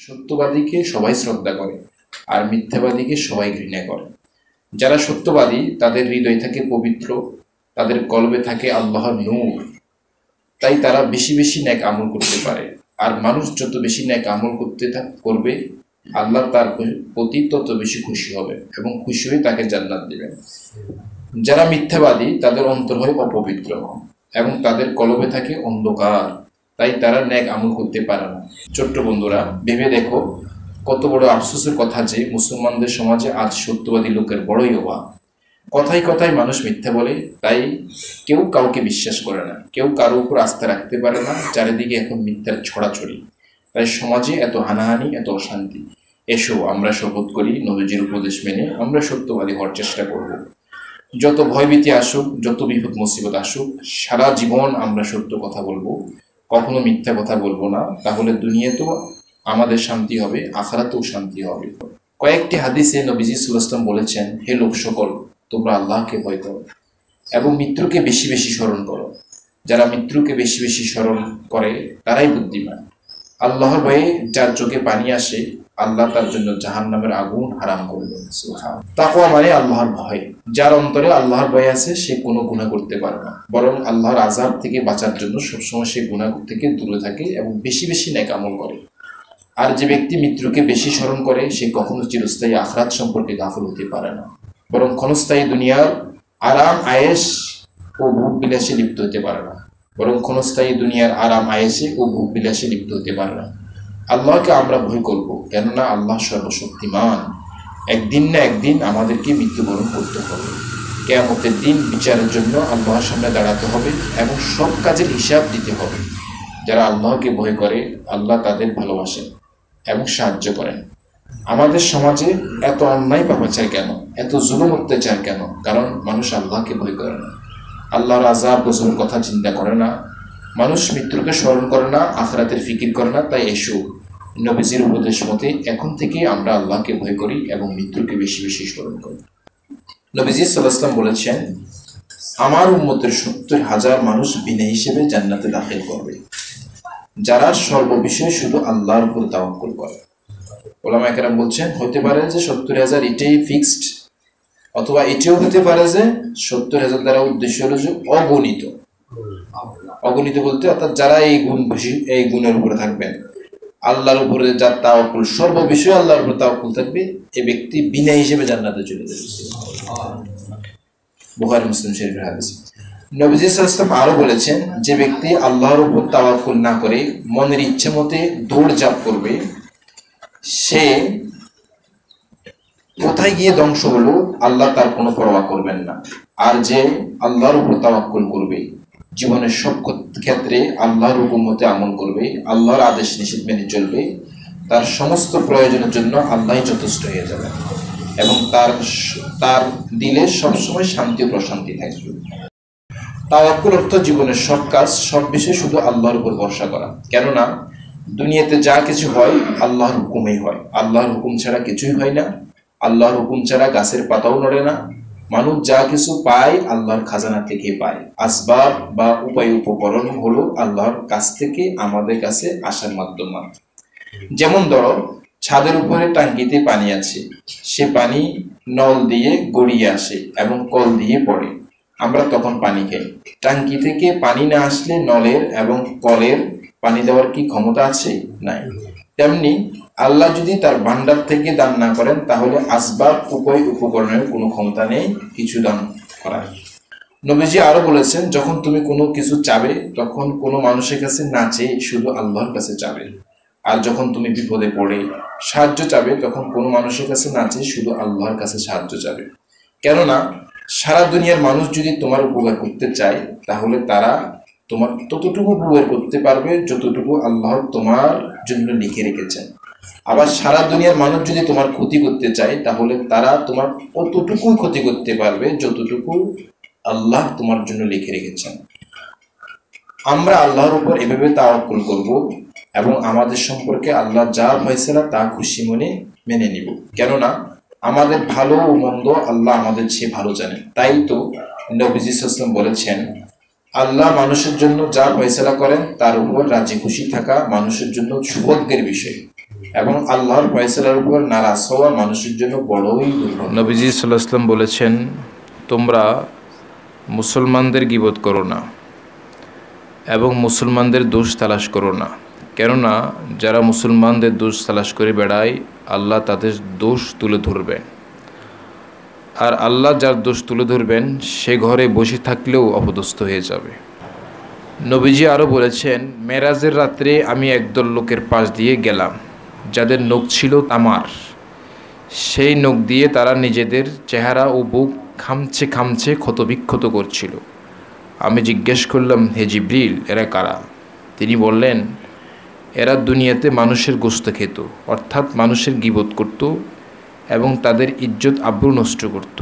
সত্যবাদীকে সবাই শ্রদ্ধা করে আর মিথ্যাবাদীকে সবাই ঘৃণা করে। যারা সত্যবাদী তাদের হৃদয় থাকে পবিত্র, তাদের কলবে থাকে আল্লাহর নূর, তাই তারা বেশি বেশি নেক আমল করতে পারে। আর মানুষ যত বেশি নেক আমল করবে, আল্লাহ তার প্রতি তত বেশি খুশি হবে এবং খুশি হয়ে তাকে জান্নাত দিবেন। যারা মিথ্যাবাদী তাদের অন্তর হয় অপবিত্র এবং তাদের কলবে থাকে অন্ধকার, তাই তারা নেক আমল করতে পারে না। ছোট্ট বন্ধুরা, ভেবে দেখো কত বড় আফসোসের কথা যে মুসলমানদের সমাজে আজ সত্যবাদী লোকের বড়ই অভাব। কথায় কথায় মানুষ মিথ্যা বলে, তাই কেউ কাউকে বিশ্বাস করে না, কেউ কারো উপর আস্থা রাখতে পারে না। চারিদিকে এখন মিথ্যার ছড়াছড়ি, তাই সমাজে এত হানাহানি, এত অশান্তি। এসো আমরা শপথ করি নবীজির উপদেশ মেনে আমরা সত্যবাদী হওয়ার চেষ্টা করব। যত ভয়ভীতি আসুক, যত বিপদ মুসিবত আসুক, সারা জীবন আমরা সত্য কথা বলবো, কখনো মিথ্যা কথা বলবো না। তাহলে দুনিয়াতেও আমাদের শান্তি হবে, আখিরাতেও শান্তি হবে। কয়েকটি হাদিসে নবীজি সাল্লাল্লাহু আলাইহি ওয়াসাল্লাম বলেছেন, হে লোক সকল, তোমরা আল্লাহকে ভয় করো এবং মৃত্যুকে বেশি বেশি স্মরণ করো। যারা মৃত্যুকে বেশি বেশি স্মরণ করে তারাই বুদ্ধিমান। আল্লাহর ভয়ে যার চোখে পানি আসে, আল্লাহ তার জন্য জাহান্নামের আগুন হারাম করবেন। তাকওয়া মানে আল্লাহর ভয়। যার অন্তরে আল্লাহর ভয় আছে সে কোনো গুনাহ করতে পারে না, বরং আল্লাহর আযাব থেকে বাঁচার জন্য সবসময় সে গুনাহ থেকে দূরে থাকে এবং বেশি বেশি নেক আমল করে। আর যে ব্যক্তি মৃত্যুকে বেশি স্মরণ করে সে কখনো চিরস্থায়ী আখিরাত সম্পর্কে গাফিল হতে পারে না, বরং ক্ষণস্থায়ী দুনিয়ার আরাম আয়েশ ও ভোগ বিলাসে লিপ্ত হতে পারে না, আল্লাহকে আমরা ভয় করব, কেননা আল্লাহ সর্বশক্তিমান। একদিন না একদিন আমাদেরকে মৃত্যুবরণ করতে হবে। কিয়ামতের দিন বিচারের জন্য আল্লাহর সামনে দাঁড়াতে হবে এবং সব কাজের হিসাব দিতে হবে। যারা আল্লাহকে ভয় করে আল্লাহ তাদের ভালোবাসেন এবং সাহায্য করেন। আমাদের সমাজে এত অন্যায় পাপাচার কেন, এত জুলুম অত্যাচার কেন? কারণ মানুষ আল্লাহকে ভয় করে না, আল্লাহর আযাব গজবের কথা চিন্তা করে না, মানুষ মৃত্যুকে স্মরণ করে না, আখিরাতের ফিকির করে না। তাই এসো নবীজির উপদেশ মতে এখন থেকে আমরা আল্লাহকে ভয় করি এবং মৃত্যুকে বেশি বেশি স্মরণ করি। নবীজি সাল্লাল্লাহু আলাইহি ওয়াসাল্লাম বলেছেন, আমার উম্মতের ৭০,০০০ মানুষ বিনা হিসেবে জান্নাতে দাখিল করবে, যারা সর্ববিষয়ে শুধু আল্লাহর উপর তাওয়াক্কুল করে। উলামায়ে কেরাম বলছেন, হতে পারে যে ৭০,০০০ এটাই ফিক্সড, অথবা এটাও হতে পারে যে ৭০,০০০ দ্বারা উদ্দেশ্য হলো যে অগণিত। অগণিত বলতে অর্থাৎ যারা এই গুণের উপরে থাকবেন, আল্লাহর উপরে যার তাওয়াক্কুল, সর্ববিষয়ে আল্লাহর উপর তাওয়াক্কুল থাকবে, এই ব্যক্তি বিনা হিসেবে জান্নাতে চলে যাবে। বুখারী মুসলিম শরীফের হাদিস। নবীজি সাল্লাল্লাহু আলাইহি ওয়াসাল্লাম আরো বলেছেন, যে ব্যক্তি আল্লাহর উপর তাওয়াক্কুল না করে মনের ইচ্ছে মতে দৌড়ঝাঁপ করবে, সে কোথায় গিয়ে ধ্বংস হলো আল্লাহ তার কোনো পরোয়া করবেন না। আর যে আল্লাহর উপর তাওয়াক্কুল করবে, জীবনের সব ক্ষেত্রে আল্লাহর হুকুম মতে আমল করবে, আল্লাহর আদেশ নিষেধ মেনে চলবে, তার সমস্ত প্রয়োজনের জন্য আল্লাহই যথেষ্ট হয়ে যাবে এবং তার দিলে সবসময় শান্তি ও প্রশান্তি থাকবে। তাওয়াক্কুল অর্থ জীবনের সব কাজ, সব বিষয় শুধু আল্লাহর উপর ভরসা করা। কেননা দুনিয়াতে যা কিছু হয় আল্লাহর হুকুমেই হয়, আল্লাহর হুকুম ছাড়া কিছুই হয় না। আল্লাহর হুকুম ছাড়া গাছের পাতাও নড়ে না। মানুষ যা কিছু পায় আল্লাহর খাজানা থেকে পায়। আসবাব বা উপায় উপকরণ হলো আল্লাহর কাছ থেকে আমাদের কাছে আসার মাধ্যম। যেমন ধরো, ছাদের উপরে টাঙ্কিতে পানি আছে, সে পানি নল দিয়ে গড়িয়ে আসে এবং কল দিয়ে পড়ে, আমরা তখন পানি খাই। টাঙ্কি থেকে পানি না আসলে নলের এবং কলের পানি দেওয়ার কি ক্ষমতা আছে? নাই। তেমনি আল্লাহ যদি তার ভান্ডার থেকে দান না করেন, তাহলে আসবাব উপায় উপকরণের কোনো ক্ষমতা নেই কিছু দান করার। নবীজি আরো বলেছেন, যখন তুমি কোনো কিছু চাবে তখন কোনো মানুষের কাছে না চেয়ে শুধু আল্লাহর কাছে চাবে। আর যখন তুমি বিপদে পড়ে সাহায্য চাবে তখন কোনো মানুষের কাছে না চেয়ে শুধু আল্লাহর কাছে সাহায্য চাবে। কেননা সারা দুনিয়ার মানুষ যদি তোমার উপকার করতে চায়, তাহলে তারা তোমার ততটুকু উপকার করতে পারবে যতটুকু আল্লাহ তোমার জন্য লিখে রেখেছেন। আবার সারা দুনিয়ার মানুষ যদি তোমার ক্ষতি করতে চায়, তাহলে তারা তোমার অতটুকু ক্ষতি করতে পারবে যতটুকু আল্লাহ তোমার জন্য লিখে রেখেছেন। আমরা আল্লাহর উপর এভাবে তাওয়াক্কুল করব এবং আমাদের সম্পর্কে আল্লাহ যা ফয়সালা তা খুশি মনে মেনে নিব। কেননা আমাদের ভালো ও মন্দ আল্লাহ আমাদের চেয়ে ভালো জানেন। তাই তো নবীজি সাল্লাল্লাহু আলাইহি ওয়াসাল্লাম বলেছেন, আল্লাহ মানুষের জন্য যা ফয়সালা করেন তার উপর রাজি খুশি থাকা মানুষের জন্য সৌভাগ্যের বিষয়। এবং আল্লাহর ফয়সালার উপর নারাজ হওয়া মানুষের জন্য বড়ই দুর্ঘটনা। নবীজি সাল্লাল্লাহু আলাইহি ওয়াসাল্লাম বলেছেন, তোমরা মুসলমানদের গীবত করো না এবং মুসলমানদের দোষ তালাশ করো না, কেননা যারা মুসলমানদের দোষ তালাশ করে বেড়ায় আল্লাহ তাদের দোষ তুলে ধরবেন, আর আল্লাহ যার দোষ তুলে ধরবেন সে ঘরে বসে থাকলেও অপদস্থ হয়ে যাবে। নবীজি আরও বলেছেন, মেরাজের রাত্রে আমি একদল লোকের পাশ দিয়ে গেলাম যাদের নখ ছিল তামার, সেই নখ দিয়ে তারা নিজেদের চেহারা ও বুক খামছে খামছে ক্ষতবিক্ষত করছিল। আমি জিজ্ঞেস করলাম, হে জিবরিল, এরা কারা? তিনি বললেন, এরা দুনিয়াতে মানুষের গোশত খেত, অর্থাৎ মানুষের গীবত করত এবং তাদের ইজ্জত আবরু নষ্ট করত।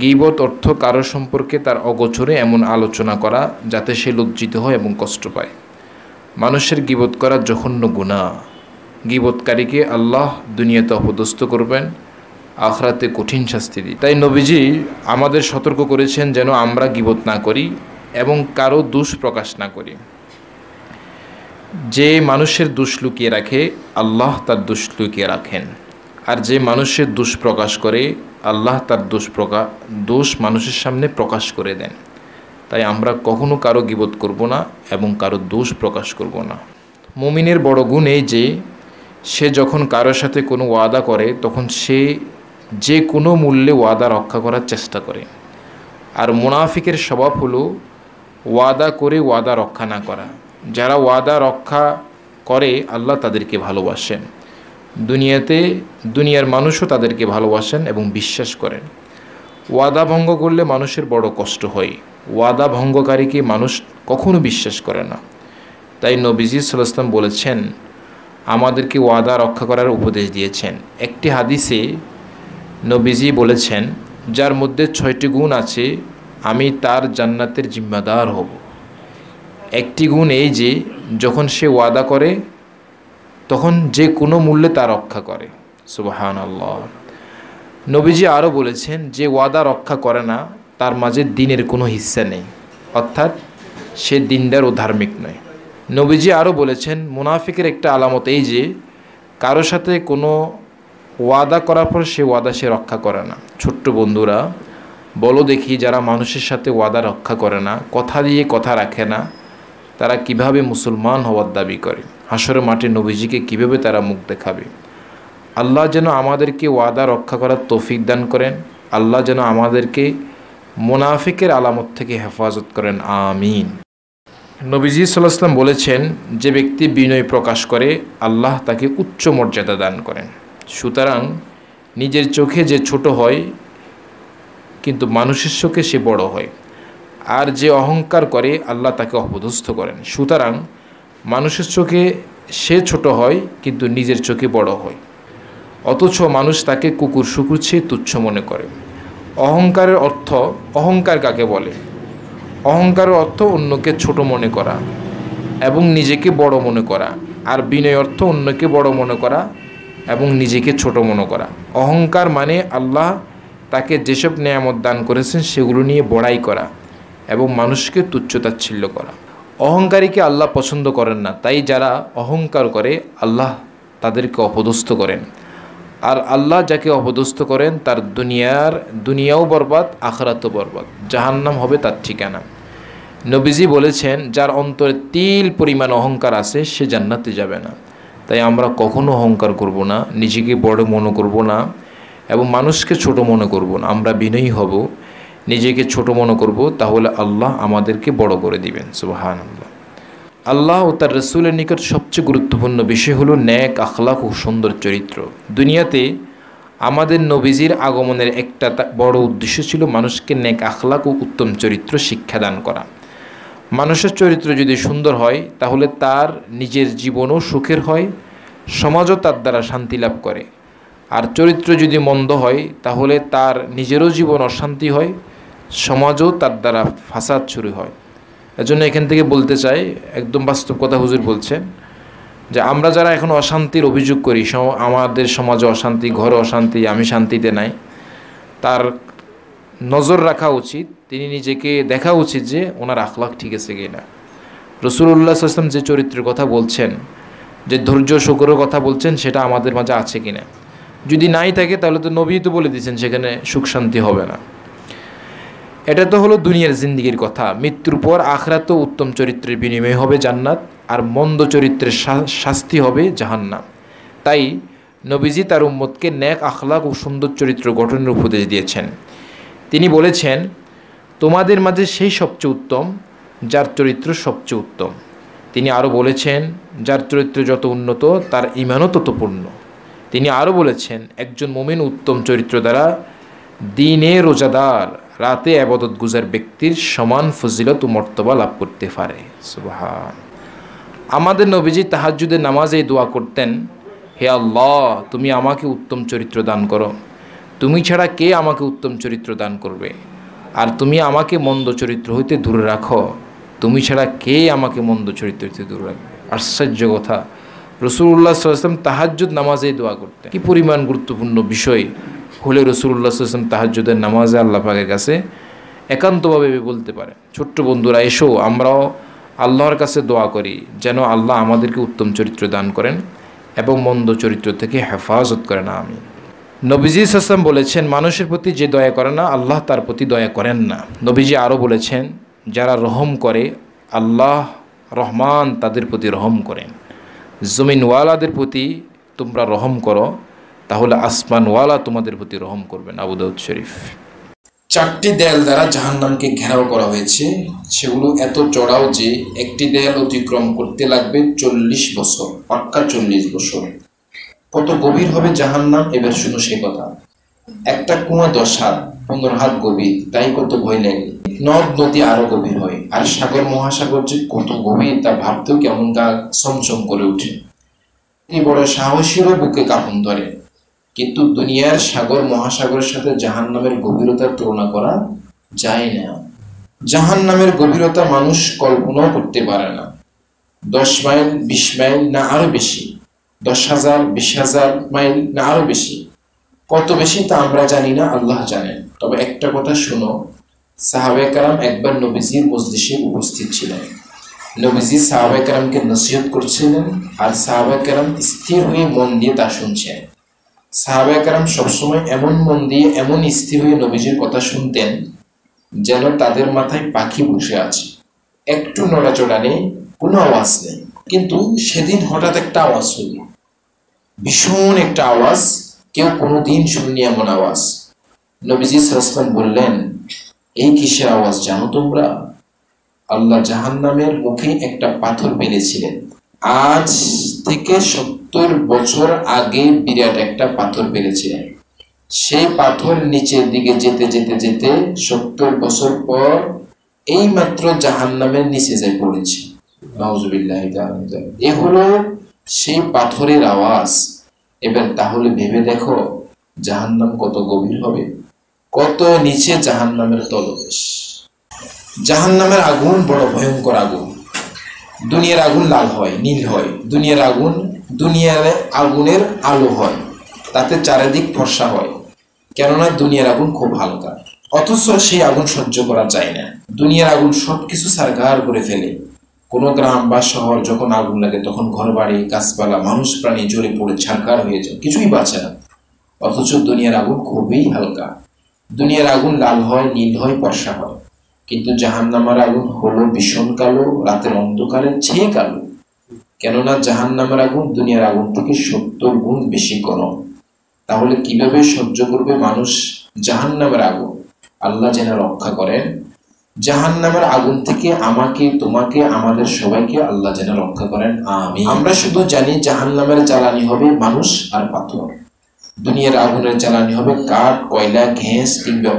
গীবত অর্থ কারো সম্পর্কে তার অগোচরে এমন আলোচনা করা যাতে সে লজ্জিত হয় এবং কষ্ট পায়। মানুষের গীবত করা জঘন্য গুনাহ। গীবতকারীকে আল্লাহ দুনিয়াতে অপদস্থ করবেন, আখিরাতে কঠিন শাস্তি দিবেন। তাই নবীজি আমাদের সতর্ক করেছেন যেন আমরা গীবত না করি এবং কারো দোষ প্রকাশ না করি। যে মানুষের দোষ লুকিয়ে রাখে আল্লাহ তার দোষ লুকিয়ে রাখেন, আর যে মানুষের দোষ প্রকাশ করে আল্লাহ তার দোষ মানুষের সামনে প্রকাশ করে দেন। তাই আমরা কখনো কারো গীবত করব না এবং কারো দোষ প্রকাশ করব না। মুমিনের বড় গুণ এই যে সে যখন কারোর সাথে কোনো ওয়াদা করে তখন সে যে কোনো মূল্যে ওয়াদা রক্ষা করার চেষ্টা করে। আর মুনাফিকের স্বভাব হলো ওয়াদা করে ওয়াদা রক্ষা না করা। যারা ওয়াদা রক্ষা করে আল্লাহ তাদেরকে ভালোবাসেন, দুনিয়ার মানুষও তাদেরকে ভালোবাসেন এবং বিশ্বাস করেন। ওয়াদা ভঙ্গ করলে মানুষের বড় কষ্ট হয়। ওয়াদা ভঙ্গকারীকে মানুষ কখনো বিশ্বাস করে না। তাই নবীজি সাল্লাল্লাহু আলাইহি ওয়াসাল্লাম বলেছেন, আমাদেরকে ওয়াদা রক্ষা করার উপদেশ দিয়েছেন। একটি হাদিসে নবীজি বলেছেন, যার মধ্যে 6টি গুণ আছে আমি তার জান্নাতের জিম্মাদার হব। একটি গুণ এই যে যখন সে ওয়াদা করে তখন যে কোনো মূল্যে তা রক্ষা করে। সুবহানাল্লাহ। নবীজি আরও বলেছেন, যে ওয়াদা রক্ষা করে না তার মাঝে দ্বীনের কোনো হিস্সা নেই, অর্থাৎ সে দ্বীনদার ও ধার্মিক নয়। নবীজি আরও বলেছেন, মুনাফিকের একটা আলামত এই যে কারো সাথে কোনো ওয়াদা করার পর সে ওয়াদা সে রক্ষা করে না। ছোট্ট বন্ধুরা, বলো দেখি, যারা মানুষের সাথে ওয়াদা রক্ষা করে না, কথা দিয়ে কথা রাখে না, তারা কিভাবে মুসলমান হওয়ার দাবি করে? হাসরের মাঠে নবীজিকে কিভাবে তারা মুখ দেখাবে? আল্লাহ যেন আমাদেরকে ওয়াদা রক্ষা করার তৌফিক দান করেন। আল্লাহ যেন আমাদেরকে মুনাফিকের আলামত থেকে হেফাজত করেন, আমিন। নবীজি সাল্লাল্লাহু আলাইহি ওয়াসাল্লাম বলেছেন, যে ব্যক্তি বিনয় প্রকাশ করে আল্লাহ তাকে উচ্চ মর্যাদা দান করেন। সুতরাং নিজের চোখে যে ছোট হয় কিন্তু মানুষের চোখে সে বড় হয়, আর যে অহংকার করে আল্লাহ তাকে অপদস্থ করেন। সুতরাং মানুষের চোখে সে ছোট হয় কিন্তু নিজের চোখে বড় হয়, অথচ মানুষ তাকে কুকুর শুকুর চেয়ে তুচ্ছ মনে করে। অহংকারের অর্থ, অহংকার কাকে বলে? অহংকারের অর্থ অন্যকে ছোট মনে করা এবং নিজেকে বড় মনে করা, আর বিনয় অর্থ অন্যকে বড় মনে করা এবং নিজেকে ছোট মনে করা। অহংকার মানে আল্লাহ তাকে যেসব নেয়ামত দান করেছেন সেগুলো নিয়ে বড়াই করা এবং মানুষকে তুচ্ছতাচ্ছিল্য করা। অহংকারীকে আল্লাহ পছন্দ করেন না, তাই যারা অহংকার করে আল্লাহ তাদেরকে অপদস্থ করেন। আর আল্লাহ যাকে অপদস্থ করেন তার দুনিয়াও বরবাদ, আখিরাতও বরবাদ, জাহান্নাম হবে তার ঠিকানা। নবীজি বলেছেন, যার অন্তরে তিল পরিমাণ অহংকার আছে সে জান্নাতে যাবে না। তাই আমরা কখনো অহংকার করব না, নিজেকে বড় মনে করব না এবং মানুষকে ছোট মনে করব না। আমরা বিনয়ী হব, নিজেকে ছোট মনে করব, তাহলে আল্লাহ আমাদেরকে বড় করে দিবেন। সুবহানাল্লাহ। আল্লাহ ও তার রাসূলের নিকট সবচেয়ে গুরুত্বপূর্ণ বিষয় হলো নেক আখলাক ও সুন্দর চরিত্র। দুনিয়াতে আমাদের নবীজির আগমনের একটা বড় উদ্দেশ্য ছিল মানুষকে নেক আখলাক ও উত্তম চরিত্র শিক্ষাদান করা। মানুষের চরিত্র যদি সুন্দর হয় তাহলে তার নিজের জীবনও সুখের হয়, সমাজও তার দ্বারা শান্তি লাভ করে। আর চরিত্র যদি মন্দ হয় তাহলে তার নিজেরও জীবন অশান্তি হয়, সমাজও তার দ্বারা ফাসাদ শুরু হয়। এজন্য এখান থেকে বলতে চাই, একদম বাস্তব কথা হুজুর বলছেন, যে আমরা যারা এখন অশান্তির অভিযোগ করি, আমাদের সমাজে অশান্তি, ঘরে অশান্তি, আমি শান্তিতে নাই, তার নজর রাখা উচিত, তিনি নিজেকে দেখা উচিত যে ওনার আখলাক ঠিক আছে কিনা। রাসূলুল্লাহ সাল্লাল্লাহু আলাইহি ওয়াসাল্লাম যে চরিত্রের কথা বলছেন যে ধৈর্য শুকরের কথা বলছেন সেটা আমাদের মাঝে আছে কিনা। যদি নাই থাকে তাহলে তো নবী তো বলে দিয়েছেন সেখানে সুখ শান্তি হবে না। এটা তো হলো দুনিয়ার জিন্দিগির কথা। মৃত্যুর পর আখিরাতেও উত্তম চরিত্রের বিনিময় হবে জান্নাত, আর মন্দ চরিত্রের শাস্তি হবে জাহান্নাম। তাই নবীজি তার উম্মতকে নেক আখলাক ও সুন্দর চরিত্র গঠনের উপদেশ দিয়েছেন। তিনি বলেছেন, তোমাদের মাঝে সেই সবচেয়ে উত্তম যার চরিত্র সবচেয়ে উত্তম। তিনি আরও বলেছেন, যার চরিত্র যত উন্নত তার ঈমানও তত পূর্ণ। তিনি আরও বলেছেন, একজন মুমিন উত্তম চরিত্র দ্বারা দিনে রোজাদার, রাতে ইবাদত গুজার ব্যক্তির সমান ফজিলত ও মর্তবা লাভ করতে পারে। সুবহান। আমাদের নবীজি তাহাজ্জুদের নামাজে দোয়া করতেন, হে আল্লাহ, তুমি আমাকে উত্তম চরিত্র দান করো। তুমি ছাড়া কে আমাকে উত্তম চরিত্র দান করবে? আর তুমি আমাকে মন্দ চরিত্র হইতে দূরে রাখো। তুমি ছাড়া কে আমাকে মন্দ চরিত্র হইতে দূরে রাখবে? আশ্চর্য কথা, রাসূলুল্লাহ সাল্লাল্লাহু আলাইহি ওয়াসাল্লাম তাহাজ্জুদ নামাজে দোয়া করতেন। কি পরিমাণ গুরুত্বপূর্ণ বিষয় হলে রাসূলুল্লাহ সাল্লাল্লাহু আলাইহি ওয়াসাল্লাম তাহাজ্জুদের নামাজে আল্লাহ পাকের কাছে একান্তভাবে বলতে পারে। ছোট্ট বন্ধুরা, এসো আমরাও আল্লাহর কাছে দোয়া করি যেন আল্লাহ আমাদেরকে উত্তম চরিত্র দান করেন এবং মন্দ চরিত্র থেকে হেফাজত করেন। আমিন। নবীজি সাল্লাল্লাহু আলাইহি ওয়াসাল্লাম বলেছেন, মানুষের প্রতি যে দয়া করে না আল্লাহ তার প্রতি দয়া করেন না। নবীজি আরও বলেছেন, যারা রহম করে আল্লাহ রহমান তাদের প্রতি রহম করেন। জমিনওয়ালাদের প্রতি তোমরা রহম করো, তাহলে আসমানওয়ালা তোমাদের প্রতি রহম করবেন। আবু দাউদ শরীফ। 4টি দেয়াল দ্বারা জাহান্নামকে ঘেরাও করা হয়েছে। সেগুলো এত চড়াও যে একটি দেয়াল অতিক্রম করতে লাগবে 40 বছর, পাক্কা 40 বছর। কত গভীর হবে জাহান্নাম, এবার শুনো সে কথা। একটা কুয়া 10 হাত 15 হাত গভীর, তাই কত ভয় লাগে। নদ নদী আরো গভীর হয়, আর সাগর মহাসাগর যে কত গভীর তা ভাবতেও কেমন গা ছমছম করে ওঠে। এই বড় সাহসীরও বুকে কাঁপন ধরে। কিন্তু দুনিয়ার সাগর মহাসাগরের সাথে জাহান্নামের গভীরতার তুলনা করা যায় না। জাহান্নামের গভীরতা মানুষ কল্পনাও করতে পারে না। 10 মাইল 20 মাইল না আরো বেশি, 10,000 20,000 মাইল না আরো বেশি। কত বেশি তা আমরা জানি না, আল্লাহ জানেন। তবে একটা কথা শুনো, সাহাবায়ে কেরাম একবার নবীজির মজলিসে উপস্থিত ছিলেন। নবীজি সাহাবায়ে কেরামকে নসিহত করছিলেন, আর সাহাবায়ে কেরাম স্থির হয়ে মন দিয়ে তা শুনছেন। সাহাবায়ে কেরাম সবসময় এমন মন দিয়ে এমন স্থির হয়ে নবীজির কথা শুনতেন যেন তাদের মাথায় পাখি বসে আছে, একটু নড়াচড়া নেই, কোনো আওয়াজ নেই। কিন্তু সেদিন হঠাৎ একটা আওয়াজ হলো, ভীষণ একটা আওয়াজ, কেউ কোনোদিন শুননি এমন আওয়াজ। নবীজি সাল্লাল্লাহু আলাইহি ওয়াসাল্লাম বললেন, এই কিসের আওয়াজ জানো তোমরা? আল্লাহ জাহান্নামের মুখে একটা পাথর ফেলেছিলেন। আজ থেকে 70 বছর আগে বিরাট একটা পাথর ফেলেছিলেন। সেই পাথর নিচের দিকে যেতে যেতে যেতে 70 বছর পর এই মাত্র জাহান্নামের নিচে যায় পড়েছে। নাউজুবিল্লাহি তাআলা। এ হলো সেই পাথরের আওয়াজ। এবার তাহলে ভেবে দেখো জাহান্নাম কত গভীর হবে, কত নিচে জাহান্নামের তলদেশ। জাহান্নামের আগুন বড় ভয়ঙ্কর আগুন। দুনিয়ার আগুন লাল হয়, নীল হয়। দুনিয়ার আগুনের আলো হয়, তাতে চারিদিক ফর্সা হয়, কেননা দুনিয়ার আগুন খুব হালকা। অথচ সেই আগুন সহ্য করা যায় না। দুনিয়ার আগুন সবকিছু ছারখার করে ফেলে। কোনো গ্রাম বা শহর যখন আগুন লাগে তখন ঘরবাড়ি, গাছপালা, মানুষ প্রাণী জ্বলে পড়ে ছারখার হয়ে যায়, কিছুই বাঁচে না। অথচ দুনিয়ার আগুন খুবই হালকা। দুনিয়ার আগুন লাল হয়, নীল হয়, ফর্সা হয়। কিন্তু জাহান্নামের আগুন হলো ভীষণ কালো, রাতের অন্ধকারে চেয়ে কালো। কেননা জাহান্নামের আগুন দুনিয়ার আগুন থেকে 70 গুণ বেশি গরম। তাহলে কিভাবে সহ্য করবে মানুষ জাহান্নামের আগুন? আল্লাহ যেন রক্ষা করেন জাহান্নামের আগুন থেকে আমাকে, তোমাকে, আমাদের সবাইকে আল্লাহ যেন রক্ষা করেন, আমিন। আমরা শুধু জানি জাহান্নামের জ্বালানি হবে মানুষ আর পাথর। দুনিয়ার আগুনের জ্বালানি হবে কাঠ, কয়লা, ঘেঁস কিংবা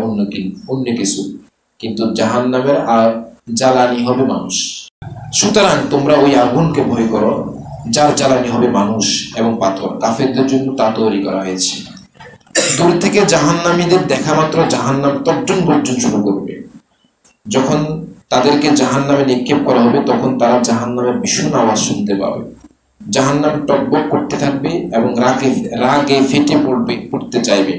অন্য কিছু। কিন্তু জাহান্নামের জ্বালানি হবে মানুষ। সুতরাং তোমরা ওই আগুনকে ভয় করো যার জ্বালানি হবে মানুষ এবং পাথর। কাফেরদের জন্য তা তৈরি করা হয়েছে। দূর থেকে জাহান্নামীদের দেখা মাত্র জাহান্নাম তর্জন গর্জন শুরু করবে। যখন তাদেরকে জাহান্নামে নিক্ষেপ করা হবে তখন তারা জাহান্নামের ভীষণ আওয়াজ শুনতে পাবে। জাহান্নাম টকবক করতে থাকবে এবং রাগে ফেটে পড়তে চাইবে।